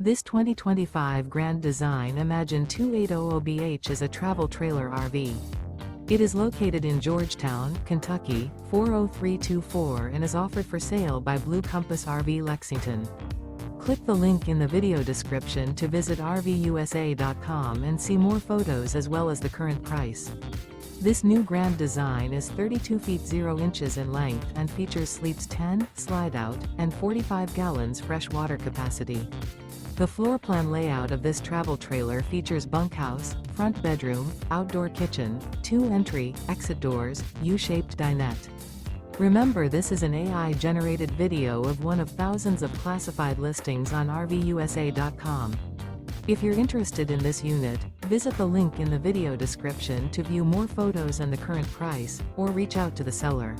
This 2025 Grand Design Imagine 2800BH is a travel trailer RV. It is located in Georgetown, Kentucky, 40324 and is offered for sale by Blue Compass RV Lexington. Click the link in the video description to visit RVUSA.com and see more photos as well as the current price. This new Grand Design is 32 feet 0 inches in length and features sleeps 10, slide-out, and 45 gallons fresh water capacity. The floor plan layout of this travel trailer features bunkhouse, front bedroom, outdoor kitchen, 2 entry, exit doors, U-shaped dinette. Remember, this is an AI-generated video of one of thousands of classified listings on RVUSA.com. If you're interested in this unit, visit the link in the video description to view more photos and the current price, or reach out to the seller.